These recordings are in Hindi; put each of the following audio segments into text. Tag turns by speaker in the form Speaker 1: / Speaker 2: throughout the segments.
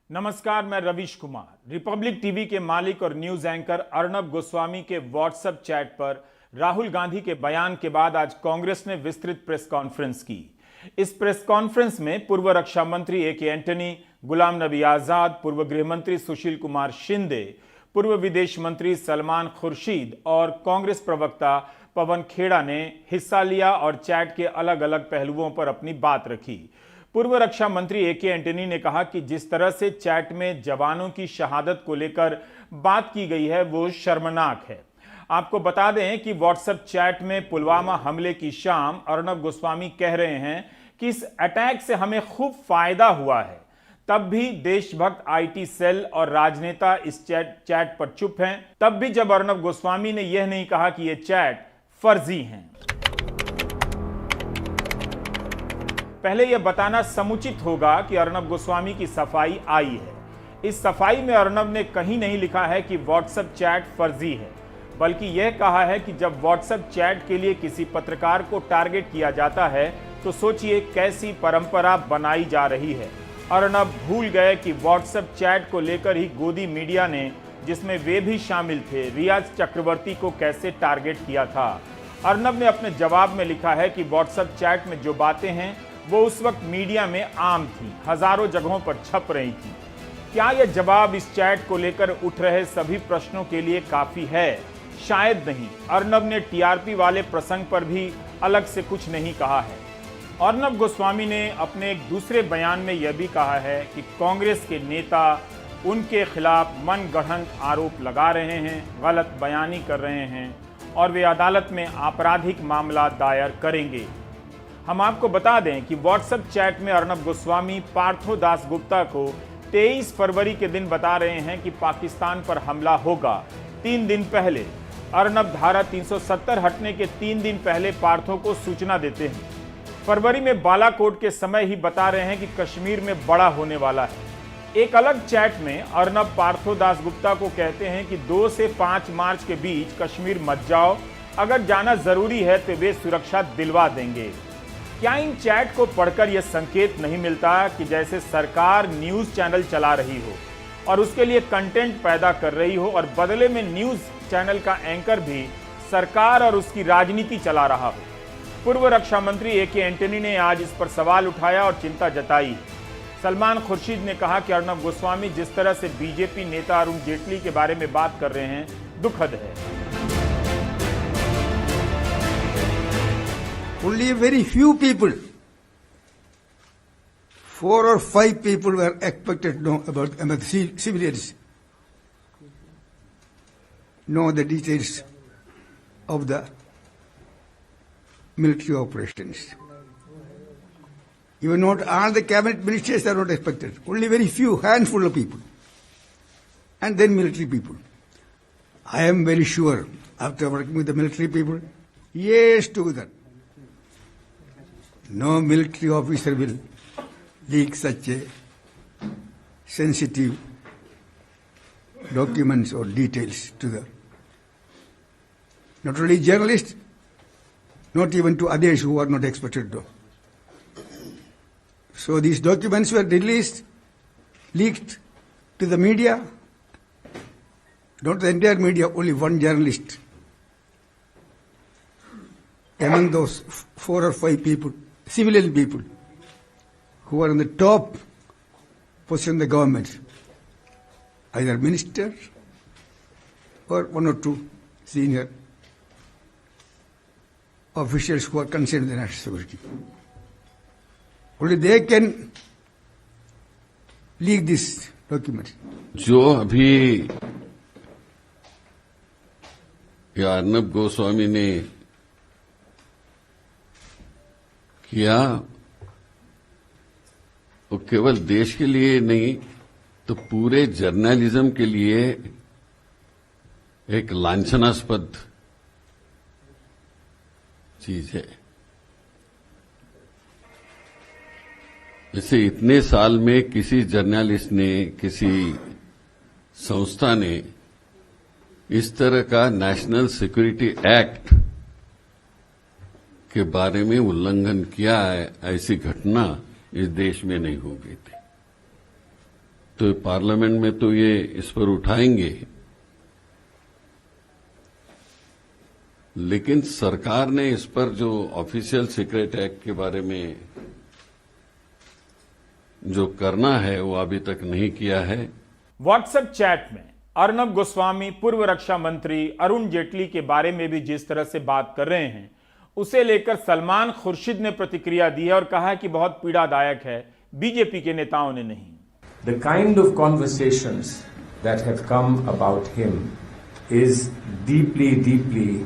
Speaker 1: नमस्कार, मैं रवीश कुमार। रिपब्लिक टीवी के मालिक और न्यूज एंकर अर्नब गोस्वामी के व्हाट्सएप चैट पर राहुल गांधी के बयान के बाद आज कांग्रेस ने विस्तृत प्रेस कॉन्फ्रेंस की। इस प्रेस कॉन्फ्रेंस में पूर्व रक्षा मंत्री ए.के. एंटनी, गुलाम नबी आजाद, पूर्व गृह मंत्री सुशील कुमार शिंदे, पूर्व विदेश मंत्री सलमान खुर्शीद और कांग्रेस प्रवक्ता पवन खेड़ा ने हिस्सा लिया और चैट के अलग अलग पहलुओं पर अपनी बात रखी। पूर्व रक्षा मंत्री ए.के. एंटनी ने कहा कि जिस तरह से चैट में जवानों की शहादत को लेकर बात की गई है वो शर्मनाक है। आपको बता दें कि व्हाट्सएप चैट में पुलवामा हमले की शाम अर्नब गोस्वामी कह रहे हैं कि इस अटैक से हमें खूब फायदा हुआ है। तब भी देशभक्त आईटी सेल और राजनेता इस चैट पर चुप हैं। तब भी जब अर्नब गोस्वामी ने यह नहीं कहा कि ये चैट फर्जी हैं। पहले यह बताना समुचित होगा कि अर्नब गोस्वामी की सफाई आई है। इस सफाई में अर्नब ने कहीं नहीं लिखा है कि व्हाट्सएप चैट फर्जी है, बल्कि यह कहा है कि जब व्हाट्सएप चैट के लिए किसी पत्रकार को टारगेट किया जाता है तो सोचिए कैसी परंपरा बनाई जा रही है। अर्नब भूल गए कि व्हाट्सएप चैट को लेकर ही गोदी मीडिया ने, जिसमें वे भी शामिल थे, रियाज चक्रवर्ती को कैसे टारगेट किया था। अर्नब ने अपने जवाब में लिखा है कि व्हाट्सएप चैट में जो बातें हैं वो उस वक्त मीडिया में आम थी, हजारों जगहों पर छप रही थी। क्या यह जवाब इस चैट को लेकर उठ रहे सभी प्रश्नों के लिए काफी है? शायद नहीं। अर्नब ने टीआरपी वाले प्रसंग पर भी अलग से कुछ नहीं कहा है। अर्नब गोस्वामी ने अपने एक दूसरे बयान में यह भी कहा है कि कांग्रेस के नेता उनके खिलाफ मनगढ़ंत आरोप लगा रहे हैं, गलत बयानी कर रहे हैं और वे अदालत में आपराधिक मामला दायर करेंगे। हम आपको बता दें कि व्हाट्सएप चैट में अर्नब गोस्वामी पार्थो दासगुप्ता को 23 फरवरी के दिन बता रहे हैं कि पाकिस्तान पर हमला होगा। 3 दिन पहले अर्नब धारा 370 हटने के 3 दिन पहले पार्थो को सूचना देते हैं। फरवरी में बालाकोट के समय ही बता रहे हैं कि कश्मीर में बड़ा होने वाला है। एक अलग चैट में अर्नब पार्थो दासगुप्ता को कहते हैं कि 2 से 5 मार्च के बीच कश्मीर मत जाओ, अगर जाना जरूरी है तो वे सुरक्षा दिलवा देंगे। क्या इन चैट को पढ़कर यह संकेत नहीं मिलता कि जैसे सरकार न्यूज चैनल चला रही हो और उसके लिए कंटेंट पैदा कर रही हो और बदले में न्यूज चैनल का एंकर भी सरकार और उसकी राजनीति चला रहा हो? पूर्व रक्षा मंत्री ए.के. एंटनी ने आज इस पर सवाल उठाया और चिंता जताई। सलमान खुर्शीद ने कहा कि अर्नब गोस्वामी जिस तरह से बीजेपी नेता अरुण जेटली के बारे में बात कर रहे हैं, दुखद है।
Speaker 2: Only a very few people, 4 or 5 people were expected to know about the civilians, know the details of the military operations. Even not all the cabinet ministers are not expected. Only very few, handful of people. And then military people. I am very sure, after working with the military people, years together, no military officer will leak such a sensitive documents or details to the, not only journalists, not even to others who are not expected to. So these documents were released, leaked to the media, not the entire media, only one journalist. Among those 4 or 5 people, civilian people who are in the top position in the government, either minister or 1 or 2 senior officials who are concerned with the national security. Only they can leak this document.
Speaker 3: जो अभी अर्नब गोस्वामी ने किया वो केवल देश के लिए नहीं तो पूरे जर्नलिज्म के लिए एक लांछनास्पद चीज है। जैसे इतने साल में किसी जर्नलिस्ट ने, किसी संस्था ने इस तरह का नेशनल सिक्योरिटी एक्ट के बारे में उल्लंघन किया है, ऐसी घटना इस देश में नहीं हो गई थी। तो पार्लियामेंट में तो ये इस पर उठाएंगे, लेकिन सरकार ने इस पर जो ऑफिशियल सीक्रेट एक्ट के बारे में जो करना है वो अभी तक नहीं किया है।
Speaker 1: व्हाट्सएप चैट में अर्नब गोस्वामी पूर्व रक्षा मंत्री अरुण जेटली के बारे में भी जिस तरह से बात कर रहे हैं, उसे लेकर सलमान खुर्शीद ने प्रतिक्रिया दी है और कहा है कि बहुत पीड़ादायक है, बीजेपी के नेताओं ने नहीं।
Speaker 4: The kind of conversations that have come about him is deeply, deeply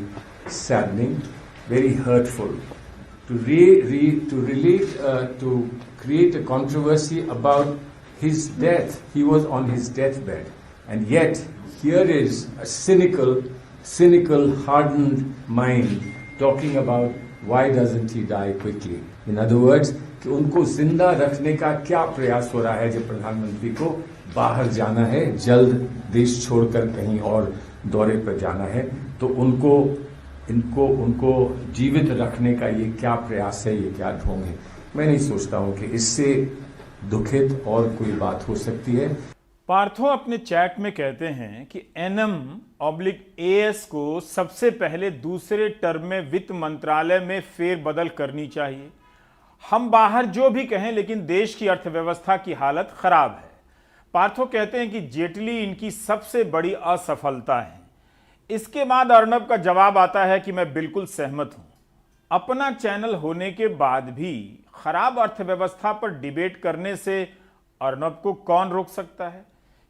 Speaker 4: saddening, very hurtful. To create a controversy about his death, he was on his deathbed, and yet here is a cynical, hardened mind talking about why doesn't he die quickly. In other words, कि उनको जिंदा रखने का क्या प्रयास हो रहा है जब प्रधानमंत्री को बाहर जाना है, जल्द देश छोड़कर कहीं और दौरे पर जाना है, तो उनको जीवित रखने का ये क्या प्रयास है, ये क्या ढोंग है। मैं नहीं सोचता हूं कि इससे दुखित और कोई बात हो सकती है।
Speaker 1: पार्थो अपने चैट में कहते हैं कि NM/AS को सबसे पहले दूसरे टर्म में वित्त मंत्रालय में फेरबदल करनी चाहिए। हम बाहर जो भी कहें, लेकिन देश की अर्थव्यवस्था की हालत खराब है। पार्थो कहते हैं कि जेटली इनकी सबसे बड़ी असफलता है। इसके बाद अर्नब का जवाब आता है कि मैं बिल्कुल सहमत हूं। अपना चैनल होने के बाद भी खराब अर्थव्यवस्था पर डिबेट करने से अर्नब को कौन रोक सकता है?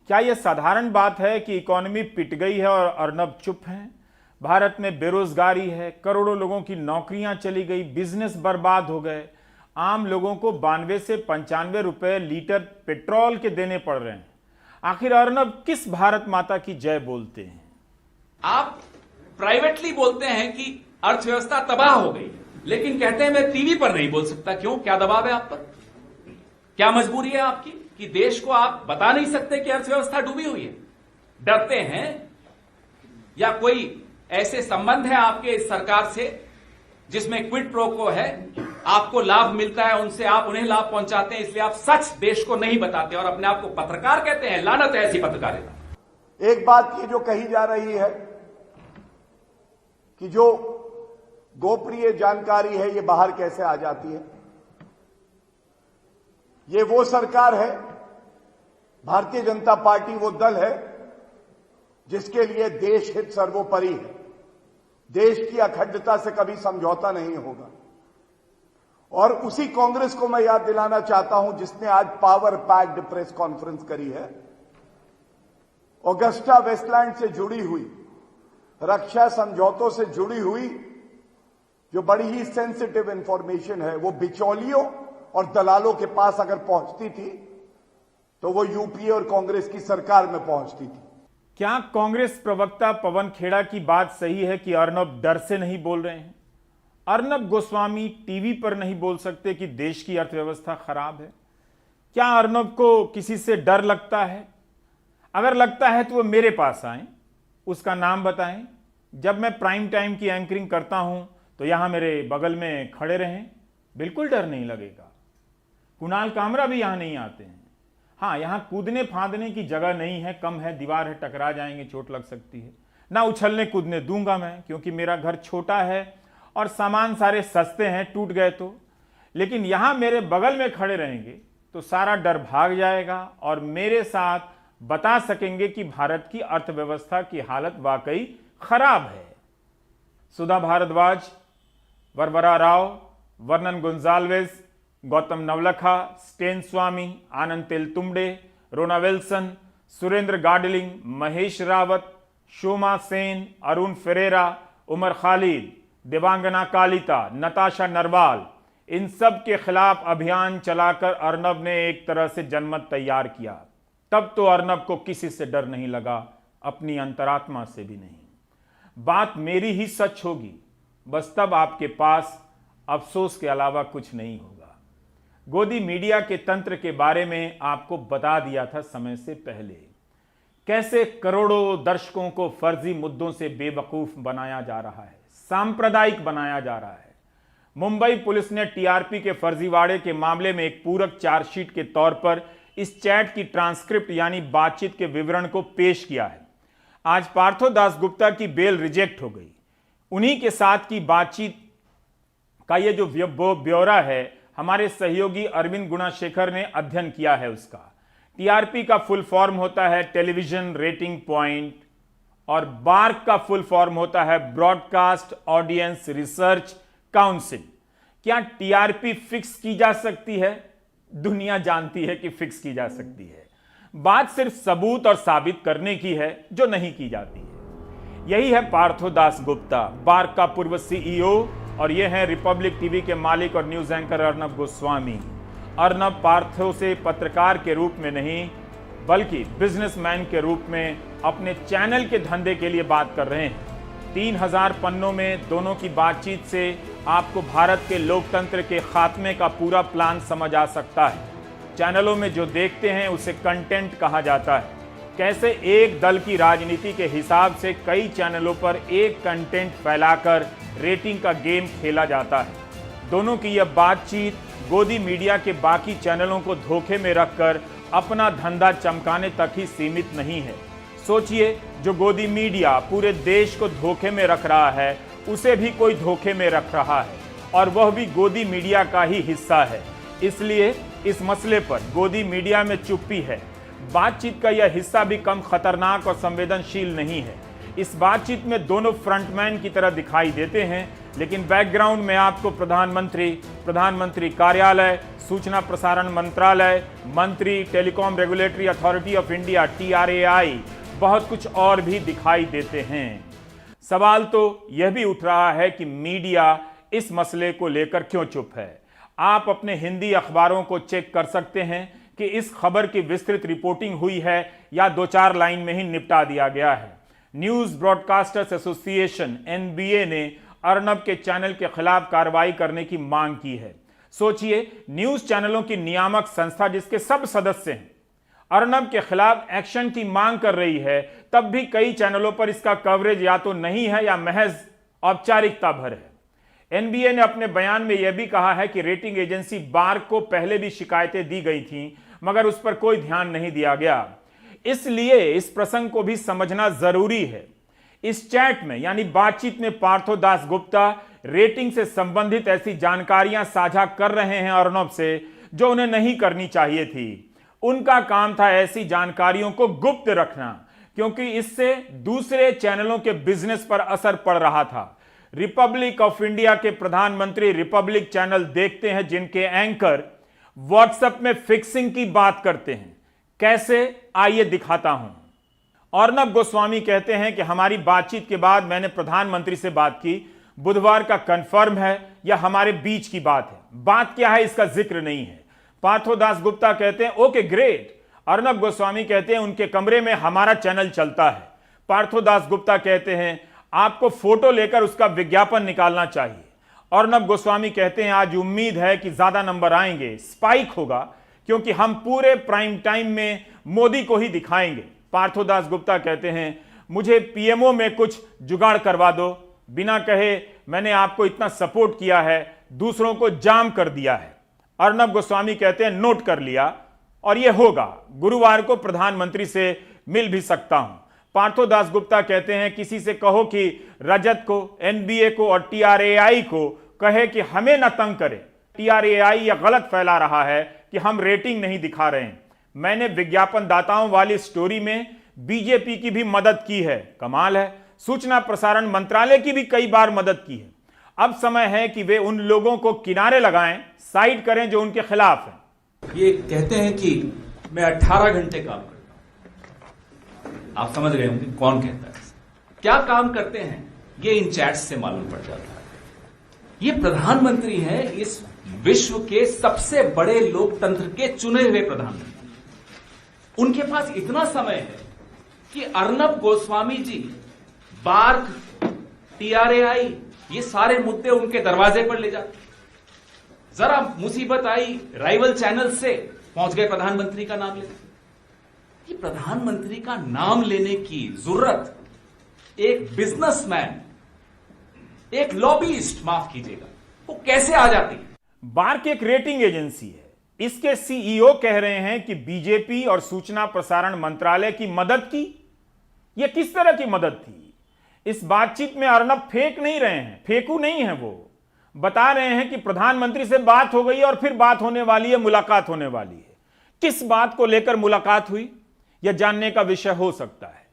Speaker 1: क्या यह साधारण बात है कि इकोनॉमी पिट गई है और अर्नब चुप हैं? भारत में बेरोजगारी है, करोड़ों लोगों की नौकरियां चली गई, बिजनेस बर्बाद हो गए, आम लोगों को 92 से 95 रुपए लीटर पेट्रोल के देने पड़ रहे हैं। आखिर अर्नब किस भारत माता की जय बोलते हैं?
Speaker 5: आप प्राइवेटली बोलते हैं कि अर्थव्यवस्था तबाह हो गई, लेकिन कहते हैं मैं टीवी पर नहीं बोल सकता। क्यों? क्या दबाव है आप पर? क्या मजबूरी है आपकी कि देश को आप बता नहीं सकते कि अर्थव्यवस्था डूबी हुई है? डरते हैं या कोई ऐसे संबंध है आपके इस सरकार से जिसमें क्विड प्रो को है, आपको लाभ मिलता है उनसे, आप उन्हें लाभ पहुंचाते हैं, इसलिए आप सच देश को नहीं बताते और अपने आप को पत्रकार कहते हैं। लानत है ऐसी पत्रकारिता।
Speaker 6: एक बात ये जो कही जा रही है कि जो गोपनीय जानकारी है ये बाहर कैसे आ जाती है, ये वो सरकार है, भारतीय जनता पार्टी वो दल है जिसके लिए देश हित सर्वोपरि है। देश की अखंडता से कभी समझौता नहीं होगा। और उसी कांग्रेस को मैं याद दिलाना चाहता हूं जिसने आज पावर पैक्ड प्रेस कॉन्फ्रेंस करी है। ऑगस्टा वेस्टलैंड से जुड़ी हुई, रक्षा समझौतों से जुड़ी हुई जो बड़ी ही सेंसिटिव इंफॉर्मेशन है, वो बिचौलियों और दलालों के पास अगर पहुंचती थी तो वो यूपीए और कांग्रेस की सरकार में पहुंचती थी।
Speaker 1: क्या कांग्रेस प्रवक्ता पवन खेड़ा की बात सही है कि अर्नब डर से नहीं बोल रहे हैं? अर्नब गोस्वामी टीवी पर नहीं बोल सकते कि देश की अर्थव्यवस्था खराब है? क्या अर्नब को किसी से डर लगता है? अगर लगता है तो वो मेरे पास आए, उसका नाम बताएं। जब मैं प्राइम टाइम की एंकरिंग करता हूं तो यहां मेरे बगल में खड़े रहें, बिल्कुल डर नहीं लगेगा। कुणाल कामरा भी यहां नहीं आते हैं। हाँ, यहां कूदने फांदने की जगह नहीं है, कम है, दीवार है, टकरा जाएंगे, चोट लग सकती है। ना उछलने कूदने दूंगा मैं, क्योंकि मेरा घर छोटा है और सामान सारे सस्ते हैं, टूट गए तो। लेकिन यहां मेरे बगल में खड़े रहेंगे तो सारा डर भाग जाएगा और मेरे साथ बता सकेंगे कि भारत की अर्थव्यवस्था की हालत वाकई खराब है। सुधा भारद्वाज, वरवरा राव, वर्नन गोंजाल्वेस, गौतम नवलखा, स्टेन स्वामी, आनंद तेलतुंबडे, रोना विल्सन, सुरेंद्र गाडलिंग, महेश रावत, शोमा सेन, अरुण फेरेरा, उमर खालिद, देवांगना कालिता, नताशा नरवाल, इन सब के खिलाफ अभियान चलाकर अर्नब ने एक तरह से जनमत तैयार किया। तब तो अर्नब को किसी से डर नहीं लगा, अपनी अंतरात्मा से भी नहीं। बात मेरी ही सच होगी, बस तब आपके पास अफसोस के अलावा कुछ नहीं होगा। गोदी मीडिया के तंत्र के बारे में आपको बता दिया था समय से पहले, कैसे करोड़ों दर्शकों को फर्जी मुद्दों से बेवकूफ बनाया जा रहा है, सांप्रदायिक बनाया जा रहा है। मुंबई पुलिस ने टीआरपी के फर्जीवाड़े के मामले में एक पूरक चार्जशीट के तौर पर इस चैट की ट्रांसक्रिप्ट यानी बातचीत के विवरण को पेश किया है। आज पार्थो दासगुप्ता की बेल रिजेक्ट हो गई। उन्हीं के साथ की बातचीत का ये जो ब्यौरा है, हमारे सहयोगी अरविंद गुणाशेखर ने अध्ययन किया है उसका। टीआरपी का फुल फॉर्म होता है टेलीविजन रेटिंग पॉइंट, और बार्क का फुल फॉर्म होता है ब्रॉडकास्ट ऑडियंस रिसर्च काउंसिल। क्या टीआरपी फिक्स की जा सकती है? दुनिया जानती है कि फिक्स की जा सकती है। बात सिर्फ सबूत और साबित करने की है, जो नहीं की जाती है। यही है पार्थो दासगुप्ता, बार्क का पूर्व सीईओ, और ये हैं रिपब्लिक टीवी के मालिक और न्यूज एंकर अर्नब गोस्वामी। अर्नब पार्थो से पत्रकार के रूप में नहीं, बल्कि बिजनेसमैन के रूप में अपने चैनल के धंधे के लिए बात कर रहे हैं। 3000 पन्नों में दोनों की बातचीत से आपको भारत के लोकतंत्र के खात्मे का पूरा प्लान समझ आ सकता है। चैनलों में जो देखते हैं उसे कंटेंट कहा जाता है। कैसे एक दल की राजनीति के हिसाब से कई चैनलों पर एक कंटेंट फैलाकर रेटिंग का गेम खेला जाता है। दोनों की यह बातचीत गोदी मीडिया के बाकी चैनलों को धोखे में रखकर अपना धंधा चमकाने तक ही सीमित नहीं है। सोचिए, जो गोदी मीडिया पूरे देश को धोखे में रख रहा है, उसे भी कोई धोखे में रख रहा है, और वह भी गोदी मीडिया का ही हिस्सा है। इसलिए इस मसले पर गोदी मीडिया में चुप्पी है। बातचीत का यह हिस्सा भी कम खतरनाक और संवेदनशील नहीं है। इस बातचीत में दोनों फ्रंटमैन की तरह दिखाई देते हैं, लेकिन बैकग्राउंड में आपको प्रधानमंत्री कार्यालय, सूचना प्रसारण मंत्रालय, मंत्री, telecom regulatory authority of India TRAI, बहुत कुछ और भी दिखाई देते हैं। सवाल तो यह भी उठ रहा है कि मीडिया इस मसले को लेकर क्यों चुप है। आप अपने हिंदी अखबारों को चेक कर सकते हैं कि इस खबर की विस्तृत रिपोर्टिंग हुई है या 2-4 लाइन में ही निपटा दिया गया है। न्यूज ब्रॉडकास्टर्स एसोसिएशन NBA ने अर्नब के चैनल के खिलाफ कार्रवाई करने की मांग की है। सोचिए, न्यूज चैनलों की नियामक संस्था जिसके सब सदस्य हैं, अर्नब के खिलाफ एक्शन की मांग कर रही है, तब भी कई चैनलों पर इसका कवरेज या तो नहीं है या महज औपचारिकता भर है। NBA ने अपने बयान में यह भी कहा है कि रेटिंग एजेंसी बार्क को पहले भी शिकायतें दी गई थीं, मगर उस पर कोई ध्यान नहीं दिया गया। इसलिए इस प्रसंग को भी समझना जरूरी है। इस चैट में यानी बातचीत में पार्थो दासगुप्ता रेटिंग से संबंधित ऐसी जानकारियां साझा कर रहे हैं अर्नब से, जो उन्हें नहीं करनी चाहिए थी। उनका काम था ऐसी जानकारियों को गुप्त रखना, क्योंकि इससे दूसरे चैनलों के बिजनेस पर असर पड़ रहा था। रिपब्लिक ऑफ इंडिया के प्रधानमंत्री रिपब्लिक चैनल देखते हैं, जिनके एंकर व्हाट्सएप में फिक्सिंग की बात करते हैं। कैसे, आइए दिखाता हूं। अर्नब गोस्वामी कहते हैं कि हमारी बातचीत के बाद मैंने प्रधानमंत्री से बात की, बुधवार का कंफर्म है या हमारे बीच की बात है, बात क्या है इसका जिक्र नहीं है। पार्थो दासगुप्ता कहते हैं ओके ग्रेट। अर्नब गोस्वामी कहते हैं उनके कमरे में हमारा चैनल चलता है। पार्थो दासगुप्ता कहते हैं आपको फोटो लेकर उसका विज्ञापन निकालना चाहिए। अर्नब गोस्वामी कहते हैं आज उम्मीद है कि ज्यादा नंबर आएंगे, स्पाइक होगा, क्योंकि हम पूरे प्राइम टाइम में मोदी को ही दिखाएंगे। पार्थो दासगुप्ता कहते हैं मुझे PMO में कुछ जुगाड़ करवा दो, बिना कहे मैंने आपको इतना सपोर्ट किया है, दूसरों को जाम कर दिया है। अर्नब गोस्वामी कहते हैं नोट कर लिया, और यह होगा, गुरुवार को प्रधानमंत्री से मिल भी सकता हूं। पार्थो दासगुप्ता कहते हैं किसी से कहो कि रजत को, NBA को और TRAI को कहे कि हमें न तंग करे। TRAI यह गलत फैला रहा है कि हम रेटिंग नहीं दिखा रहे हैं। मैंने विज्ञापन दाताओं वाली स्टोरी में बीजेपी की भी मदद की है, कमाल है। सूचना प्रसारण मंत्रालय की भी कई बार मदद की है। अब समय है कि वे उन लोगों को किनारे लगाएं, साइड करें जो उनके खिलाफ हैं।
Speaker 5: ये कहते हैं कि मैं 18 घंटे काम करता हूं। आप समझ गए होंगे कौन कहता है, क्या काम करते हैं, ये इन चैट्स से मालूम पड़ जाता है। ये प्रधानमंत्री हैं इस विश्व के सबसे बड़े लोकतंत्र के चुने हुए प्रधानमंत्री। उनके पास इतना समय है कि अर्नब गोस्वामी जी, बार्क, TRAI, ये सारे मुद्दे उनके दरवाजे पर ले जाते। जरा मुसीबत आई, राइवल चैनल से पहुंच गए प्रधानमंत्री का नाम लेने। कि प्रधानमंत्री का नाम लेने की जरूरत एक बिजनेसमैन, एक लॉबिस्ट, माफ कीजिएगा, वो कैसे आ जाती है?
Speaker 1: बार्क एक रेटिंग एजेंसी है, इसके सीईओ कह रहे हैं कि बीजेपी और सूचना प्रसारण मंत्रालय की मदद की। यह किस तरह की मदद थी? इस बातचीत में अर्नब फेंक नहीं रहे हैं, फेंकू नहीं है, वो बता रहे हैं कि प्रधानमंत्री से बात हो गई और फिर बात होने वाली है, मुलाकात होने वाली है। किस बात को लेकर मुलाकात हुई यह जानने का विषय हो सकता है।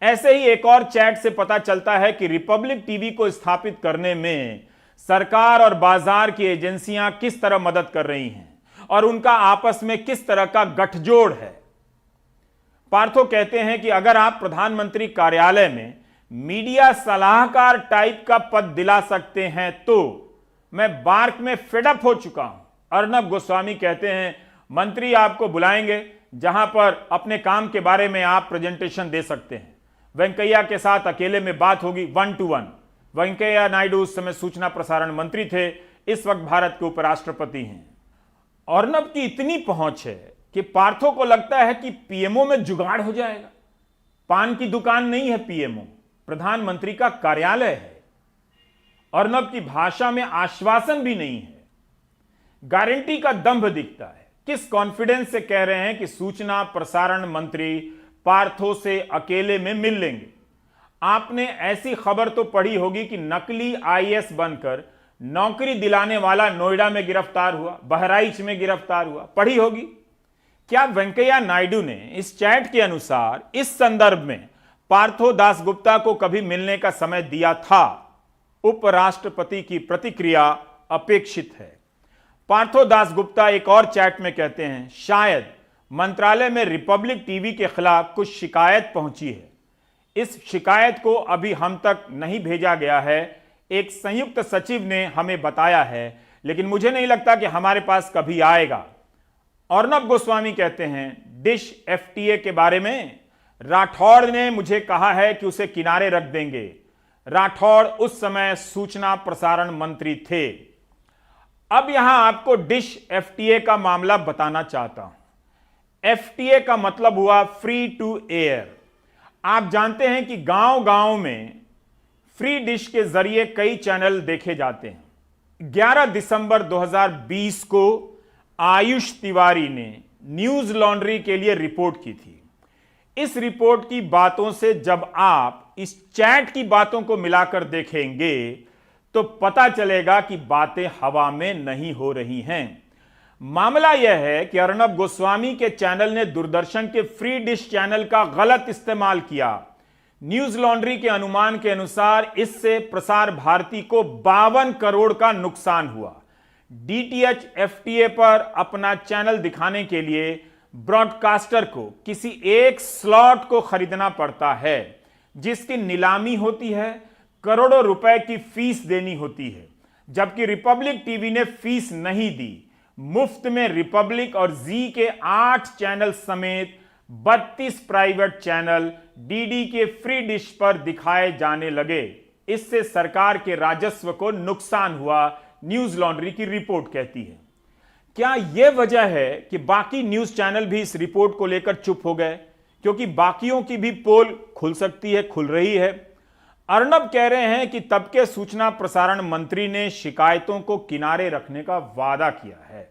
Speaker 1: ऐसे ही एक और चैट से पता चलता है कि रिपब्लिक टीवी को स्थापित करने में सरकार और बाजार की एजेंसियां किस तरह मदद कर रही हैं और उनका आपस में किस तरह का गठजोड़ है। पार्थो कहते हैं कि अगर आप प्रधानमंत्री कार्यालय में मीडिया सलाहकार टाइप का पद दिला सकते हैं तो मैं बार्क में फेडअप हो चुका हूं। अर्नब गोस्वामी कहते हैं मंत्री आपको बुलाएंगे जहां पर अपने काम के बारे में आप प्रेजेंटेशन दे सकते हैं। वेंकैया के साथ अकेले में बात होगी 1 to 1। वेंकैया नायडू उस समय सूचना प्रसारण मंत्री थे, इस वक्त भारत के उपराष्ट्रपति हैं। अर्नब की इतनी पहुंच है कि पार्थो को लगता है कि पीएमओ में जुगाड़ हो जाएगा। पान की दुकान नहीं है पीएमओ, प्रधानमंत्री का कार्यालय है। अर्नब की भाषा में आश्वासन भी नहीं है, गारंटी का दंभ दिखता है। किस कॉन्फिडेंस से कह रहे हैं कि सूचना प्रसारण मंत्री पार्थो से अकेले में मिल लेंगे? आपने ऐसी खबर तो पढ़ी होगी कि नकली आईएएस बनकर नौकरी दिलाने वाला नोएडा में गिरफ्तार हुआ, बहराइच में गिरफ्तार हुआ, पढ़ी होगी। क्या वेंकैया नायडू ने इस चैट के अनुसार इस संदर्भ में पार्थो दासगुप्ता को कभी मिलने का समय दिया था? उपराष्ट्रपति की प्रतिक्रिया अपेक्षित है। पार्थो दासगुप्ता एक और चैट में कहते हैं शायद मंत्रालय में रिपब्लिक टीवी के खिलाफ कुछ शिकायत पहुंची है। इस शिकायत को अभी हम तक नहीं भेजा गया है, एक संयुक्त सचिव ने हमें बताया है, लेकिन मुझे नहीं लगता कि हमारे पास कभी आएगा। अर्नब गोस्वामी कहते हैं डिश एफटीए के बारे में राठौड़ ने मुझे कहा है कि उसे किनारे रख देंगे। राठौड़ उस समय सूचना प्रसारण मंत्री थे। अब यहां आपको डिश एफटीए का मामला बताना चाहता हूं। एफटीए का मतलब हुआ फ्री टू एयर। आप जानते हैं कि गांव गांव में फ्री डिश के जरिए कई चैनल देखे जाते हैं। 11 दिसंबर 2020 को आयुष तिवारी ने न्यूज लॉन्ड्री के लिए रिपोर्ट की थी। इस रिपोर्ट की बातों से जब आप इस चैट की बातों को मिलाकर देखेंगे तो पता चलेगा कि बातें हवा में नहीं हो रही हैं। मामला यह है कि अर्नब गोस्वामी के चैनल ने दूरदर्शन के फ्री डिश चैनल का गलत इस्तेमाल किया। न्यूज लॉन्ड्री के अनुमान के अनुसार इससे प्रसार भारती को 52 करोड़ का नुकसान हुआ। डीटीएच एफटीए पर अपना चैनल दिखाने के लिए ब्रॉडकास्टर को किसी एक स्लॉट को खरीदना पड़ता है, जिसकी नीलामी होती है, करोड़ों रुपए की फीस देनी होती है। जबकि रिपब्लिक टीवी ने फीस नहीं दी, मुफ्त में रिपब्लिक और जी के 8 चैनल समेत 32 प्राइवेट चैनल डीडी के फ्री डिश पर दिखाए जाने लगे। इससे सरकार के राजस्व को नुकसान हुआ, न्यूज लॉन्ड्री की रिपोर्ट कहती है। क्या यह वजह है कि बाकी न्यूज चैनल भी इस रिपोर्ट को लेकर चुप हो गए? क्योंकि बाकियों की भी पोल खुल सकती है, खुल रही है। अर्नब कह रहे हैं कि तब के सूचना प्रसारण मंत्री ने शिकायतों को किनारे रखने का वादा किया है।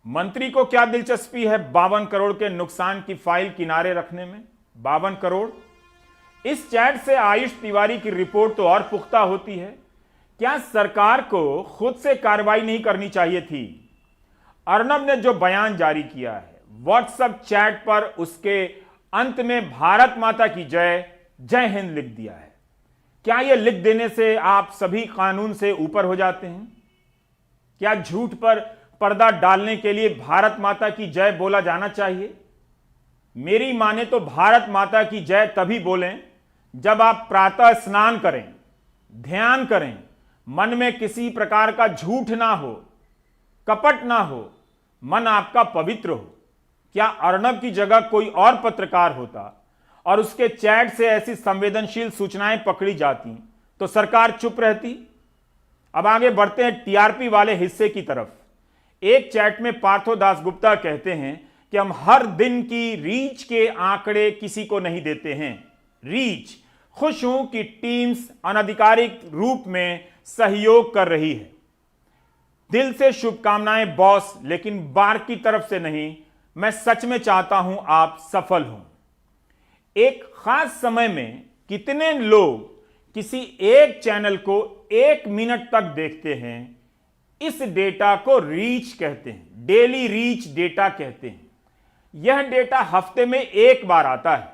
Speaker 1: मंत्री को क्या दिलचस्पी है 52 करोड़ के नुकसान की फाइल किनारे रखने में? 52 करोड़। इस चैट से आयुष तिवारी की रिपोर्ट तो और पुख्ता होती है। क्या सरकार को खुद से कार्रवाई नहीं करनी चाहिए थी? अर्नब ने जो बयान जारी किया है व्हाट्सएप चैट पर, उसके अंत में भारत माता की जय, जय हिंद लिख दिया है। क्या यह लिख देने से आप सभी कानून से ऊपर हो जाते हैं? क्या झूठ पर पर्दा डालने के लिए भारत माता की जय बोला जाना चाहिए? मेरी माने तो भारत माता की जय तभी बोलें जब आप प्रातः स्नान करें, ध्यान करें, मन में किसी प्रकार का झूठ ना हो, कपट ना हो, मन आपका पवित्र हो। क्या अर्नब की जगह कोई और पत्रकार होता और उसके चैट से ऐसी संवेदनशील सूचनाएं पकड़ी जाती तो सरकार चुप रहती? अब आगे बढ़ते हैं टीआरपी वाले हिस्से की तरफ। एक चैट में पार्थो दासगुप्ता कहते हैं कि हम हर दिन की रीच के आंकड़े किसी को नहीं देते हैं। रीच, खुश हूं कि टीम्स अनधिकारिक रूप में सहयोग कर रही है। दिल से शुभकामनाएं बॉस, लेकिन बार की तरफ से नहीं। मैं सच में चाहता हूं आप सफल हों। एक खास समय में कितने लोग किसी एक चैनल को 1 मिनट तक देखते हैं, इस डेटा को रीच कहते हैं, डेली रीच डेटा कहते हैं। यह डेटा हफ्ते में 1 बार आता है,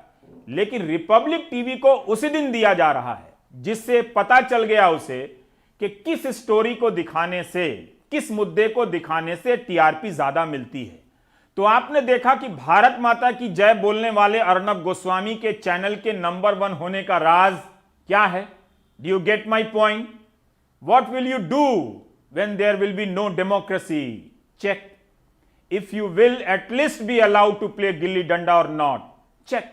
Speaker 1: लेकिन रिपब्लिक टीवी को उसी दिन दिया जा रहा है, जिससे पता चल गया उसे कि किस स्टोरी को दिखाने से, किस मुद्दे को दिखाने से टीआरपी ज्यादा मिलती है। तो आपने देखा कि भारत माता की जय बोलने वाले अर्नब गोस्वामी के चैनल के नंबर 1 होने का राज क्या है? Do you get my point? What will you do when there will be no democracy? Check. If you will at least be allowed to play gilli danda or not. Check.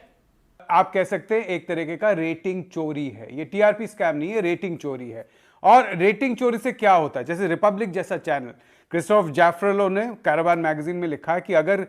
Speaker 7: आप कह सकते हैं एक तरीके का रेटिंग चोरी है। ये टीआरपी स्कैम नहीं है, रेटिंग चोरी है। और रेटिंग चोरी से क्या होता है? जैसे रिपब्लिक जैसा चैनल, क्रिस्टोफ जैफ्रेलो ने कैरावान मैगजीन में लिखा है कि अगर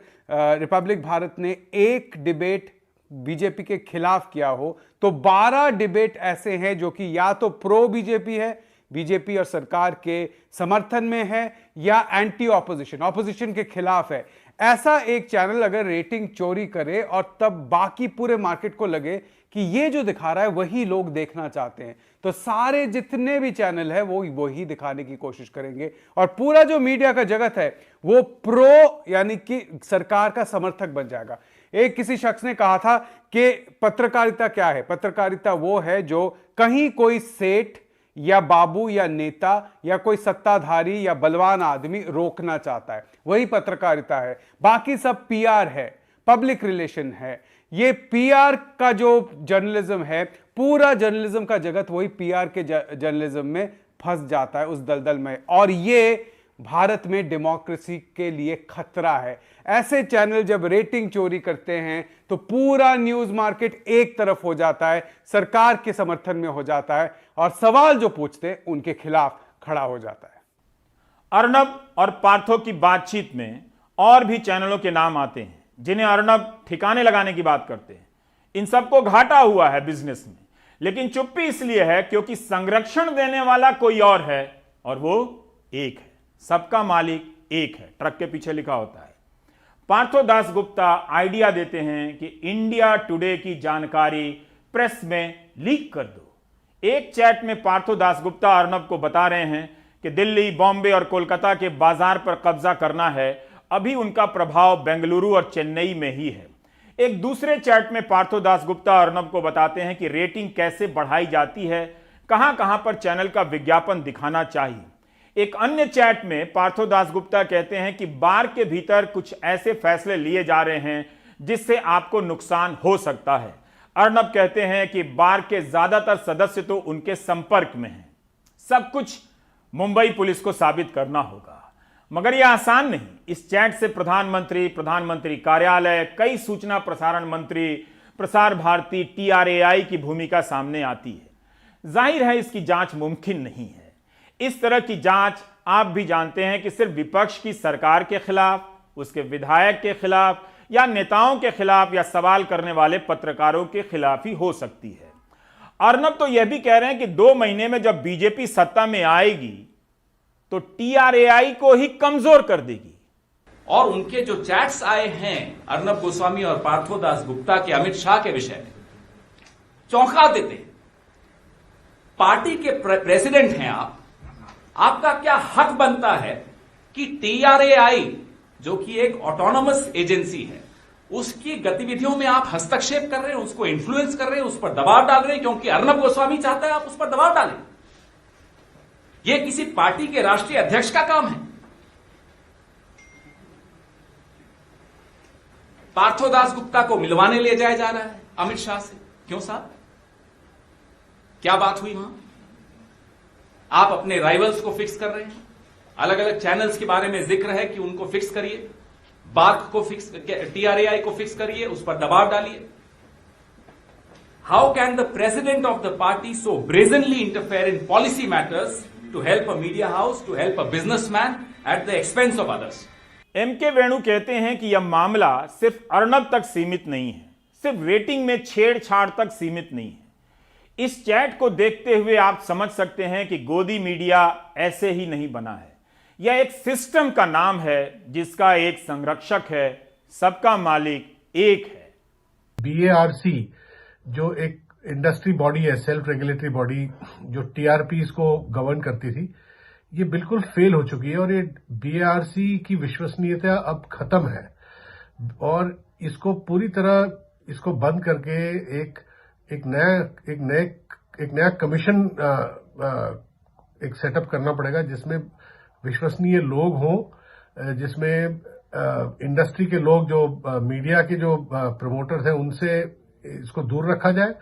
Speaker 7: रिपब्लिक भारत ने एक डिबेट बीजेपी के खिलाफ किया हो तो 12 डिबेट ऐसे हैं जो कि या तो प्रो बीजेपी है, बीजेपी और सरकार के समर्थन में है, या एंटी ऑपोजिशन, ऑपोजिशन के खिलाफ है। ऐसा एक चैनल अगर रेटिंग चोरी करे और तब बाकी पूरे मार्केट को लगे कि ये जो दिखा रहा है वही लोग देखना चाहते हैं, तो सारे जितने भी चैनल है वो वही दिखाने की कोशिश करेंगे और पूरा जो मीडिया का जगत है वो प्रो यानी कि सरकार का समर्थक बन जाएगा। एक किसी शख्स ने कहा था कि पत्रकारिता क्या है? पत्रकारिता वो है जो कहीं कोई सेठ या बाबू या नेता या कोई सत्ताधारी या बलवान आदमी रोकना चाहता है, वही पत्रकारिता है। बाकी सब पीआर है, पब्लिक रिलेशन है। ये पीआर का जो जर्नलिज्म है, पूरा जर्नलिज्म का जगत वही पीआर के जर्नलिज्म में फंस जाता है, उस दलदल में। और ये भारत में डेमोक्रेसी के लिए खतरा है। ऐसे चैनल जब रेटिंग चोरी करते हैं तो पूरा न्यूज मार्केट एक तरफ हो जाता है, सरकार के समर्थन में हो जाता है और सवाल जो पूछते हैं उनके खिलाफ खड़ा हो जाता है।
Speaker 1: अर्नब और पार्थो की बातचीत में और भी चैनलों के नाम आते हैं जिन्हें अर्नब ठिकाने लगाने की बात करते हैं। इन सबको घाटा हुआ है बिजनेस में, लेकिन चुप्पी इसलिए है क्योंकि संरक्षण देने वाला कोई और है और वो एक है। सबका मालिक एक है, ट्रक के पीछे लिखा होता है। पार्थो दास गुप्ता आइडिया देते हैं कि इंडिया टुडे की जानकारी प्रेस में लीक कर दो। एक चैट में पार्थो दास गुप्ता अर्नब को बता रहे हैं कि दिल्ली, बॉम्बे और कोलकाता के बाजार पर कब्जा करना है। अभी उनका प्रभाव बेंगलुरु और चेन्नई में ही है। एक दूसरे चैट में पार्थो दास गुप्ता अर्नब को बताते हैं कि रेटिंग कैसे बढ़ाई जाती है, कहां कहां पर चैनल का विज्ञापन दिखाना चाहिए। एक अन्य चैट में पार्थो दास गुप्ता कहते हैं कि बार के भीतर कुछ ऐसे फैसले लिए जा रहे हैं जिससे आपको नुकसान हो सकता है। अर्नब कहते हैं कि बार के ज्यादातर सदस्य तो उनके संपर्क में हैं। सब कुछ मुंबई पुलिस को साबित करना होगा, मगर यह आसान नहीं। इस चैट से प्रधानमंत्री, प्रधानमंत्री कार्यालय, कई सूचना प्रसारण मंत्री, प्रसार भारती, TRAI की भूमिका सामने आती है। जाहिर है इसकी जांच मुमकिन नहीं है। इस तरह की जांच आप भी जानते हैं कि सिर्फ विपक्ष की सरकार के खिलाफ, उसके विधायक के खिलाफ या नेताओं के खिलाफ या सवाल करने वाले पत्रकारों के खिलाफ ही हो सकती है। अर्नब तो यह भी कह रहे हैं कि 2 महीने में जब बीजेपी सत्ता में आएगी तो TRAI को ही कमजोर कर देगी।
Speaker 5: और उनके जो चैट्स आए हैं अर्नब गोस्वामी और पार्थो दास गुप्ता के अमित शाह के विषय में, चौंका देते हैं। पार्टी के प्रेसिडेंट हैं आप, आपका क्या हक बनता है कि TRAI जो कि एक ऑटोनोमस एजेंसी है, उसकी गतिविधियों में आप हस्तक्षेप कर रहे हैं, उसको इन्फ्लुएंस कर रहे हैं, उस पर दबाव डाल रहे हैं क्योंकि अर्नब गोस्वामी चाहता है आप उस पर दबाव डालें। यह किसी पार्टी के राष्ट्रीय अध्यक्ष का काम है। पार्थो दास गुप्ता को मिलवाने ले जाया जा रहा है अमित शाह से। क्यों साहब, क्या बात हुई वहां? आप अपने राइवल्स को फिक्स कर रहे हैं। अलग अलग चैनल्स के बारे में जिक्र है कि उनको फिक्स करिए, बार्क को फिक्स, TRAI को फिक्स करिए, उस पर दबाव डालिए। How can the president of the party so brazenly interfere in policy matters to help a media house, to help a businessman at the expense of others?
Speaker 1: MK Venu कहते हैं कि यह मामला सिर्फ अर्नब तक सीमित नहीं है, सिर्फ रेटिंग में छेड़छाड़ तक सीमित नहीं है। इस चैट को देखते हुए आप समझ सकते हैं कि गोदी मीडिया ऐसे ही नहीं बना है। यह एक सिस्टम का नाम है जिसका एक संरक्षक है, सबका मालिक एक है।
Speaker 8: BARC जो एक इंडस्ट्री बॉडी है, सेल्फ रेगुलेटरी बॉडी, जो TRPs को गवर्न करती थी, ये बिल्कुल फेल हो चुकी है और ये BARC की विश्वसनीयता अब खत्म है और इसको पूरी तरह इसको बंद करके एक नया कमीशन एक सेटअप करना पड़ेगा जिसमें विश्वसनीय लोग हों, जिसमें इंडस्ट्री के लोग, जो मीडिया के जो प्रमोटर्स हैं, उनसे इसको दूर रखा जाए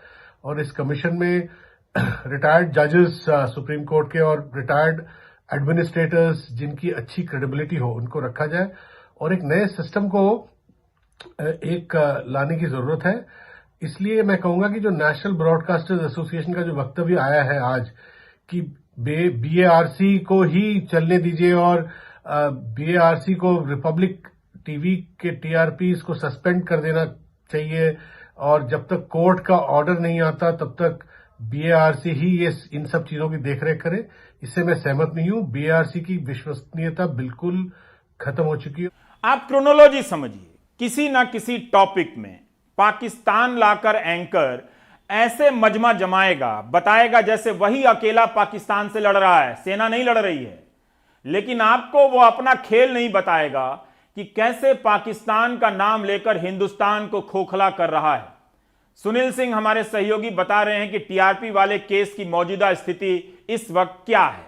Speaker 8: और इस कमीशन में रिटायर्ड जजेस सुप्रीम कोर्ट के और रिटायर्ड एडमिनिस्ट्रेटर्स जिनकी अच्छी क्रेडिबिलिटी हो उनको रखा जाए और एक नए सिस्टम को लाने की जरूरत है। इसलिए मैं कहूंगा कि जो नेशनल ब्रॉडकास्टर्स एसोसिएशन का जो वक्तव्य आया है आज कि BARC को ही चलने दीजिए और BARC को रिपब्लिक टीवी के TRPs को सस्पेंड कर देना चाहिए और जब तक कोर्ट का ऑर्डर नहीं आता तब तक BARC ही ये इन सब चीजों की देखरेख करे, इससे मैं सहमत नहीं हूं। BARC की विश्वसनीयता बिल्कुल खत्म हो चुकी है।
Speaker 1: आप क्रोनोलॉजी समझिए, किसी ना किसी टॉपिक में पाकिस्तान लाकर एंकर ऐसे मजमा जमाएगा, बताएगा जैसे वही अकेला पाकिस्तान से लड़ रहा है, सेना नहीं लड़ रही है। लेकिन आपको वो अपना खेल नहीं बताएगा कि कैसे पाकिस्तान का नाम लेकर हिंदुस्तान को खोखला कर रहा है। सुनील सिंह हमारे सहयोगी बता रहे हैं कि TRP वाले केस की मौजूदा स्थिति इस वक्त क्या है।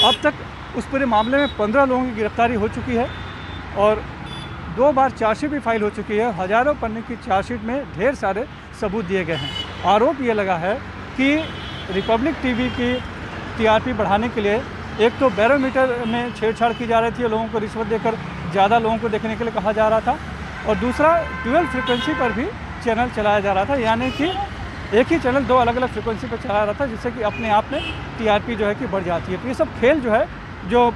Speaker 9: अब तक उस पूरे मामले में 15 लोगों की गिरफ्तारी हो चुकी है और 2 बार चार्जशीट भी फाइल हो चुकी है। हजारों पन्ने की चार्जशीट में ढेर सारे सबूत दिए गए हैं। आरोप ये लगा है कि रिपब्लिक टीवी की TRP बढ़ाने के लिए एक तो बैरोमीटर में छेड़छाड़ की जा रही थी, लोगों को रिश्वत देकर ज़्यादा लोगों को देखने के लिए कहा जा रहा था और दूसरा ड्यूअल फ्रिक्वेंसी पर भी चैनल चलाया जा रहा था, यानी कि एक ही चैनल 2 अलग अलग फ्रिक्वेंसी पर चलाया रहा था, जिससे कि अपने आप में TRP जो है कि बढ़ जाती है। तो ये सब खेल जो है, जो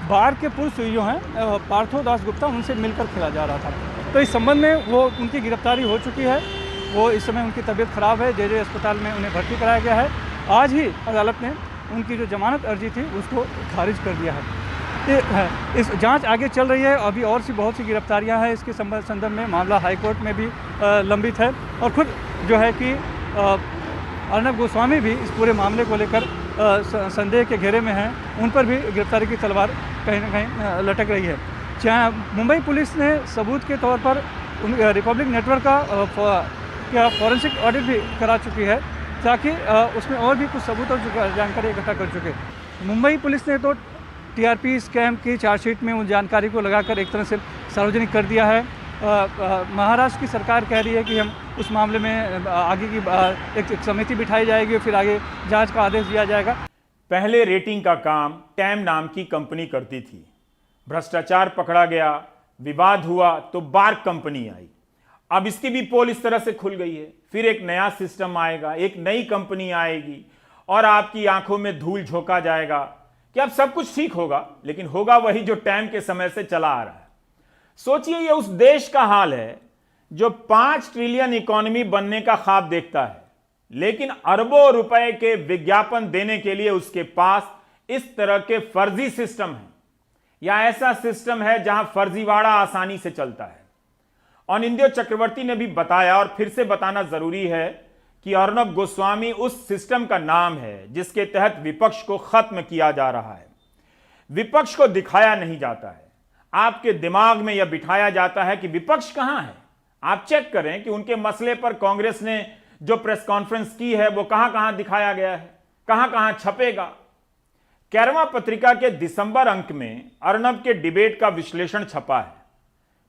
Speaker 9: बार के पूर्व सीईओ हैं पार्थो दास गुप्ता, उनसे मिलकर खेला जा रहा था। तो इस संबंध में वो उनकी गिरफ्तारी हो चुकी है। वो इस समय उनकी तबीयत खराब है, JJ अस्पताल में उन्हें भर्ती कराया गया है। आज ही अदालत ने उनकी जो जमानत अर्जी थी उसको खारिज कर दिया है। इस जांच आगे चल रही है, अभी और सी बहुत सी गिरफ्तारियां हैं इसके संदर्भ में। मामला हाईकोर्ट में भी लंबित है और खुद जो है कि अर्नब गोस्वामी भी इस पूरे मामले को लेकर संदेह के घेरे में हैं। उन पर भी गिरफ्तारी की तलवार कहीं ना कहीं लटक रही है। मुंबई पुलिस ने सबूत के तौर पर रिपब्लिक नेटवर्क का फॉरेंसिक ऑडिट भी करा चुकी है ताकि उसमें और भी कुछ सबूत और जानकारी इकट्ठा कर चुके। मुंबई पुलिस ने तो TRP स्कैम की चार्जशीट में उन जानकारी को लगाकर एक तरह से सार्वजनिक कर दिया है। महाराष्ट्र की सरकार कह रही है कि हम उस मामले में आगे की एक समिति बिठाई जाएगी और फिर आगे जांच का आदेश दिया जाएगा।
Speaker 1: पहले रेटिंग का काम टैम नाम की कंपनी करती थी। भ्रष्टाचार पकड़ा गया, विवाद हुआ तो बार्क कंपनी आई। अब इसकी भी पोल इस तरह से खुल गई है। फिर एक नया सिस्टम आएगा, एक नई कंपनी आएगी और आपकी आंखों में धूल झोंका जाएगा कि अब सब कुछ ठीक होगा, लेकिन होगा वही जो टैम के समय से चला आ रहा है। सोचिए, यह उस देश का हाल है जो 5 ट्रिलियन इकोनॉमी बनने का ख्वाब देखता है, लेकिन अरबों रुपए के विज्ञापन देने के लिए उसके पास इस तरह के फर्जी सिस्टम है, या ऐसा सिस्टम है जहां फर्जीवाड़ा आसानी से चलता है। अनिंद्यो चक्रवर्ती ने भी बताया और फिर से बताना जरूरी है कि अर्नब गोस्वामी उस सिस्टम का नाम है जिसके तहत विपक्ष को खत्म किया जा रहा है। विपक्ष को दिखाया नहीं जाता है, आपके दिमाग में यह बिठाया जाता है कि विपक्ष कहां है। आप चेक करें कि उनके मसले पर कांग्रेस ने जो प्रेस कॉन्फ्रेंस की है वो कहां कहां दिखाया गया है, कहां कहां छपेगा। कैरवा पत्रिका के दिसंबर अंक में अर्नब के डिबेट का विश्लेषण छपा है।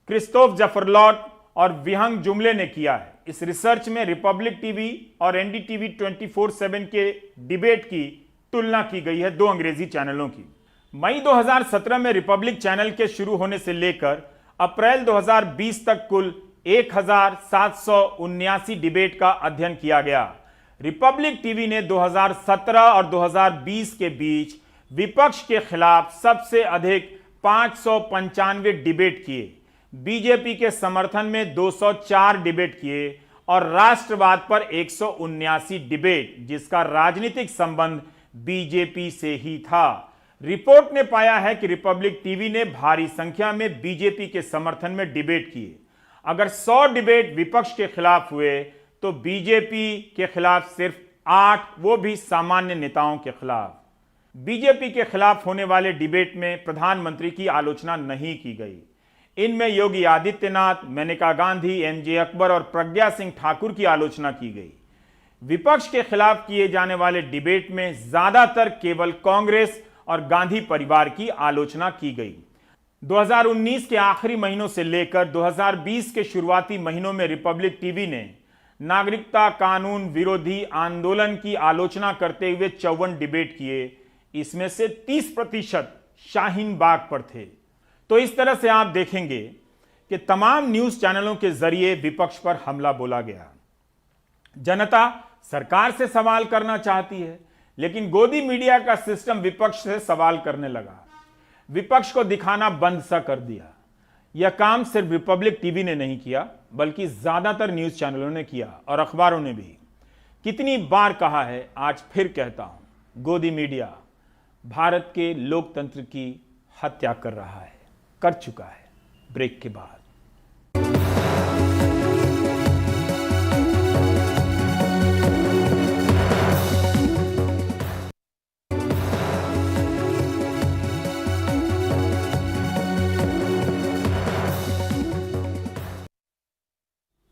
Speaker 1: क्रिस्तोफ जफरलॉट और विहंग जुमले ने किया है। इस रिसर्च में रिपब्लिक टीवी और NDTV 24/7 के डिबेट की तुलना की गई है 2 अंग्रेजी चैनलों की। मई 2017 में रिपब्लिक चैनल के शुरू होने से लेकर अप्रैल 2020 तक कुल 1779 डिबेट का अध्ययन किया गया। रिपब्लिक टीवी ने 2017 और 2020 के बीच विपक्ष के खिलाफ सबसे अधिक 595 डिबेट किए, बीजेपी के समर्थन में 204 डिबेट किए और राष्ट्रवाद पर 179 डिबेट, जिसका राजनीतिक संबंध बीजेपी से ही था। रिपोर्ट ने पाया है कि रिपब्लिक टीवी ने भारी संख्या में बीजेपी के समर्थन में डिबेट किए। अगर 100 डिबेट विपक्ष के खिलाफ हुए तो बीजेपी के खिलाफ सिर्फ 8, वो भी सामान्य नेताओं के खिलाफ। बीजेपी के खिलाफ होने वाले डिबेट में प्रधानमंत्री की आलोचना नहीं की गई। इनमें योगी आदित्यनाथ, मेनका गांधी, एमजे अकबर और प्रज्ञा सिंह ठाकुर की आलोचना की गई। विपक्ष के खिलाफ किए जाने वाले डिबेट में ज्यादातर केवल कांग्रेस और गांधी परिवार की आलोचना की गई। 2019 के आखिरी महीनों से लेकर 2020 के शुरुआती महीनों में रिपब्लिक टीवी ने नागरिकता कानून विरोधी आंदोलन की आलोचना करते हुए 54 डिबेट किए। इसमें से 30% शाहीन बाग पर थे। तो इस तरह से आप देखेंगे कि तमाम न्यूज चैनलों के जरिए विपक्ष पर हमला बोला गया। जनता सरकार से सवाल करना चाहती है, लेकिन गोदी मीडिया का सिस्टम विपक्ष से सवाल करने लगा, विपक्ष को दिखाना बंद सा कर दिया। यह काम सिर्फ रिपब्लिक टीवी ने नहीं किया, बल्कि ज्यादातर न्यूज चैनलों ने किया और अखबारों ने भी। कितनी बार कहा है, आज फिर कहता हूं, गोदी मीडिया भारत के लोकतंत्र की हत्या कर रहा है, कर चुका है। ब्रेक के बाद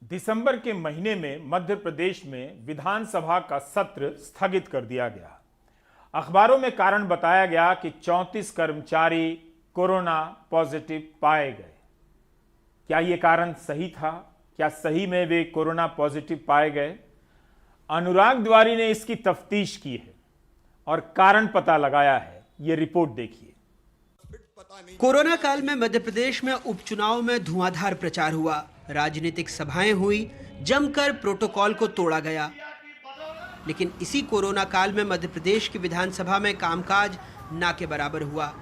Speaker 1: दिसंबर के महीने में मध्य प्रदेश में विधानसभा का सत्र स्थगित कर दिया गया। अखबारों में कारण बताया गया कि 34 कर्मचारी कोरोना पॉजिटिव पाए गए। क्या यह कारण सही था? क्या सही में वे कोरोना पॉजिटिव पाए गए? अनुराग तिवारी ने इसकी तफ्तीश की है और कारण पता लगाया है। यह रिपोर्ट देखिए।
Speaker 10: कोरोना काल में मध्य प्रदेश में उपचुनाव में धुआंधार प्रचार हुआ, राजनीतिक सभाएं हुई, जमकर प्रोटोकॉल को तोड़ा गया। लेकिन इसी कोरोना काल में मध्य प्रदेश की विधानसभा में कामकाज ना के बराबर हुआ।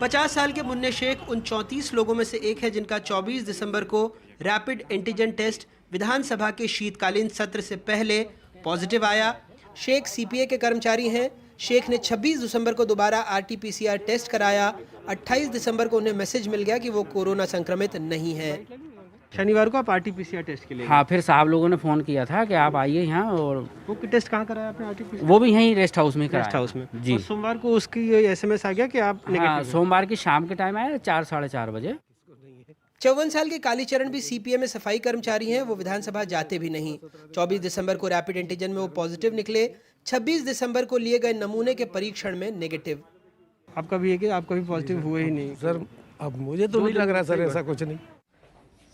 Speaker 10: 50 साल के मुन्ने शेख उन 34 लोगों में से एक है जिनका 24 दिसंबर को रैपिड एंटीजन टेस्ट विधानसभा के शीतकालीन सत्र से पहले पॉजिटिव आया। शेख सीपीए के कर्मचारी हैं। शेख ने 26 दिसंबर को दोबारा आरटीपीसीआर टेस्ट कराया। 28 दिसंबर को उन्हें मैसेज मिल गया कि वो कोरोना संक्रमित नहीं है। शनिवार को आप आरटीपीसीआर टेस्ट के लिए?
Speaker 11: हाँ, फिर साहब लोगों ने फ़ोन किया था कि आप आइए यहाँ। और
Speaker 10: वो टेस्ट कहाँ कराया आपने आरटीपीसीआर?
Speaker 11: वो भी यहीं रेस्ट हाउस में कराया।
Speaker 10: रेस्ट हाउस में
Speaker 11: जी।
Speaker 10: सोमवार को उसकी एसएमएस आ गया कि आप नेगेटिव?
Speaker 11: हाँ, सोमवार की शाम के टाइम आया, 4 साढ़े 4 बजे।
Speaker 10: 54 साल के कालीचरण भी सीपीए में सफाई कर्मचारी हैं। वो विधानसभा जाते भी नहीं। 24 दिसंबर को रैपिड एंटीजन में वो पॉजिटिव निकले। 26 दिसंबर को लिए गए नमूने के परीक्षण में नेगेटिव। आपका भी है कि आपका भी पॉजिटिव हुए ही नहीं?
Speaker 8: सर अब मुझे तो नहीं लग रहा सर, ऐसा कुछ नहीं।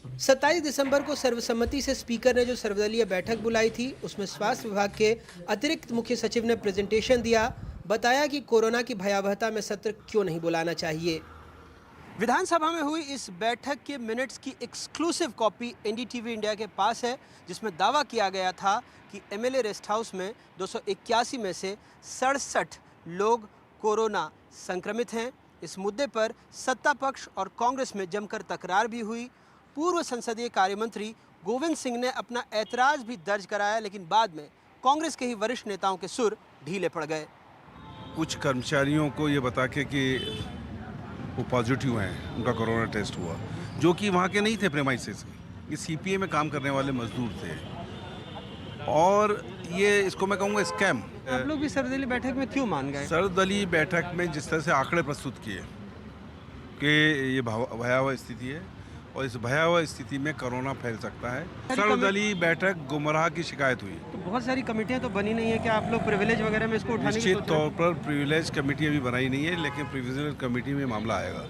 Speaker 10: 27 दिसंबर को सर्वसम्मति से स्पीकर ने जो सर्वदलीय बैठक बुलाई थी, उसमें स्वास्थ्य विभाग के अतिरिक्त मुख्य सचिव ने प्रेजेंटेशन दिया, बताया कि कोरोना की भयावहता में सत्र क्यों नहीं बुलाना चाहिए। विधानसभा में हुई इस बैठक के मिनट्स की एक्सक्लूसिव कॉपी एनडीटीवी इंडिया के पास है, जिसमें दावा किया गया था कि एमएलए रेस्ट हाउस में 281 में से 67 लोग कोरोना संक्रमित हैं। इस मुद्दे पर सत्ता पक्ष और कांग्रेस में जमकर तकरार भी हुई। पूर्व संसदीय कार्य मंत्री गोविंद सिंह ने अपना ऐतराज भी दर्ज कराया, लेकिन बाद में कांग्रेस के ही वरिष्ठ नेताओं के सुर ढीले पड़ गए।
Speaker 12: कुछ कर्मचारियों को ये बता के कि वो पॉजिटिव हैं, उनका कोरोना टेस्ट हुआ, जो कि वहाँ के नहीं थे प्रेमाइसेस के, ये सीपीए में काम करने वाले मजदूर थे। और ये इसको मैं कहूँगा स्कैम।
Speaker 10: आप लोग भी सर्वदलीय बैठक में क्यों मान गए?
Speaker 12: सर्वदलीय बैठक में जिस तरह से आंकड़े प्रस्तुत किए कि ये भयावह स्थिति है और इस भयावह स्थिति में कोरोना फैल सकता है, सर्वदलीय बैठक गुमराह की शिकायत हुई।
Speaker 10: तो बहुत सारी कमेटियां तो बनी नहीं है कि आप लोग प्रिविलेज वगैरह में इसको उठाने की
Speaker 12: निश्चित तौर पर प्रिविलेज कमेटी अभी बनाई नहीं है, लेकिन प्रिविलेज कमेटी में मामला आएगा।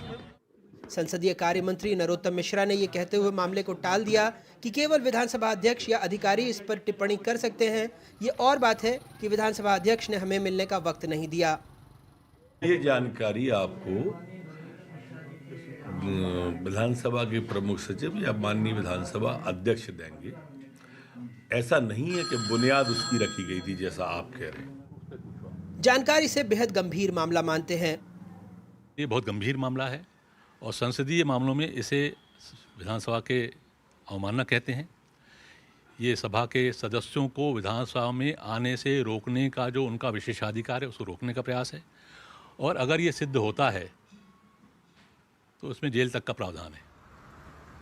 Speaker 10: संसदीय कार्य मंत्री नरोत्तम मिश्रा ने ये कहते हुए मामले को टाल दिया कि केवल विधानसभा अध्यक्ष या अधिकारी इस पर टिप्पणी कर सकते हैं। ये और बात है कि विधानसभा अध्यक्ष ने हमें मिलने का वक्त नहीं दिया।
Speaker 13: ये जानकारी आपको विधानसभा के प्रमुख सचिव या माननीय विधानसभा अध्यक्ष देंगे। ऐसा नहीं है कि बुनियाद उसकी रखी गई थी जैसा आप कह रहे हैं।
Speaker 10: जानकारी से बेहद गंभीर मामला मानते हैं।
Speaker 14: ये बहुत गंभीर मामला है और संसदीय मामलों में इसे विधानसभा के अवमानना कहते हैं। ये सभा के सदस्यों को विधानसभा में आने से रोकने का जो उनका विशेषाधिकार है, उसको रोकने का प्रयास है। और अगर ये सिद्ध होता है तो उसमें जेल तक का प्रावधान है।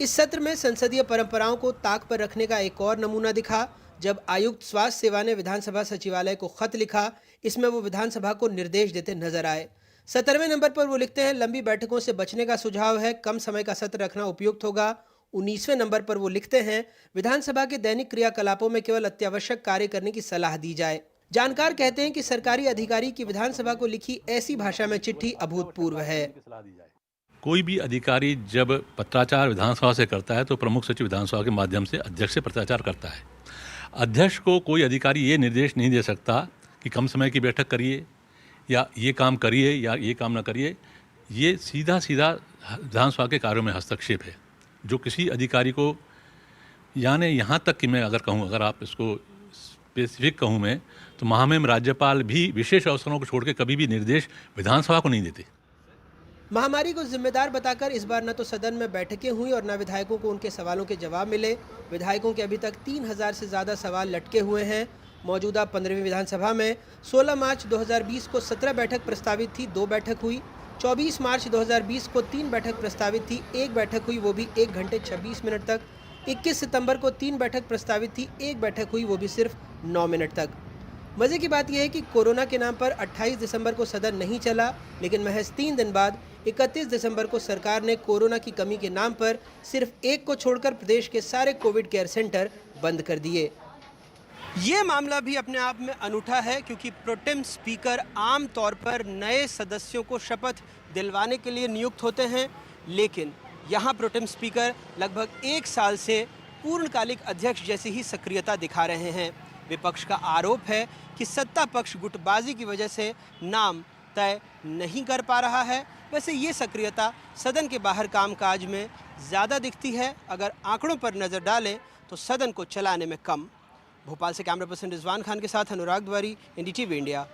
Speaker 10: इस सत्र में संसदीय परंपराओं को ताक पर रखने का एक और नमूना दिखा जब आयुक्त स्वास्थ्य सेवा ने विधानसभा सचिवालय को खत लिखा। इसमें वो विधानसभा को निर्देश देते नजर आए। 17वें नंबर पर वो लिखते हैं, लंबी बैठकों से बचने का सुझाव है, कम समय का सत्र रखना उपयुक्त होगा। 19वें नंबर पर वो लिखते हैं, विधानसभा के दैनिक क्रियाकलापों में केवल अत्यावश्यक कार्य करने की सलाह दी जाए। जानकार कहते हैं कि सरकारी अधिकारी की विधानसभा को लिखी ऐसी भाषा में चिट्ठी अभूतपूर्व है।
Speaker 14: कोई भी अधिकारी जब पत्राचार विधानसभा से करता है तो प्रमुख सचिव विधानसभा के माध्यम से अध्यक्ष से पत्राचार करता है। अध्यक्ष को कोई अधिकारी ये निर्देश नहीं दे सकता कि कम समय की बैठक करिए या ये काम करिए या ये काम न करिए। ये सीधा सीधा विधानसभा के कार्यों में हस्तक्षेप है जो किसी अधिकारी को, यानी यहाँ तक कि मैं अगर कहूँ, अगर आप इसको स्पेसिफिक कहूँ मैं, तो महामहिम राज्यपाल भी विशेष अवसरों को छोड़ के कभी भी निर्देश विधानसभा को नहीं देते।
Speaker 10: महामारी को जिम्मेदार बताकर इस बार न तो सदन में बैठकें हुई और न विधायकों को उनके सवालों के जवाब मिले। विधायकों के अभी तक 3000 से ज़्यादा सवाल लटके हुए हैं। मौजूदा 15वीं विधानसभा में 16 मार्च 2020 को 17 बैठक प्रस्तावित थी, 2 बैठक हुई। 24 मार्च 2020 को 3 बैठक प्रस्तावित थी, 1 बैठक हुई, वो भी 1 घंटे 26 मिनट तक। 21 सितंबर को 3 बैठक प्रस्तावित थी, 1 बैठक हुई, वो भी सिर्फ 9 मिनट तक। मजे की बात यह है कि कोरोना के नाम पर 28 दिसंबर को सदन नहीं चला, लेकिन महज 3 दिन बाद 31 दिसंबर को सरकार ने कोरोना की कमी के नाम पर सिर्फ एक को छोड़कर प्रदेश के सारे कोविड केयर सेंटर बंद कर दिए। ये मामला भी अपने आप में अनूठा है क्योंकि प्रोटेम स्पीकर आम तौर पर नए सदस्यों को शपथ दिलवाने के लिए नियुक्त होते हैं, लेकिन यहाँ प्रोटेम स्पीकर लगभग 1 साल से पूर्णकालिक अध्यक्ष जैसी ही सक्रियता दिखा रहे हैं। विपक्ष का आरोप है कि सत्ता पक्ष गुटबाजी की वजह से नाम तय नहीं कर पा रहा है। वैसे ये सक्रियता सदन के बाहर कामकाज में ज़्यादा दिखती है। अगर आंकड़ों पर नज़र डालें तो सदन को चलाने में कम। भोपाल से कैमरा पर्सन रिजवान खान के साथ अनुराग द्वारी, NDTV इंडिया।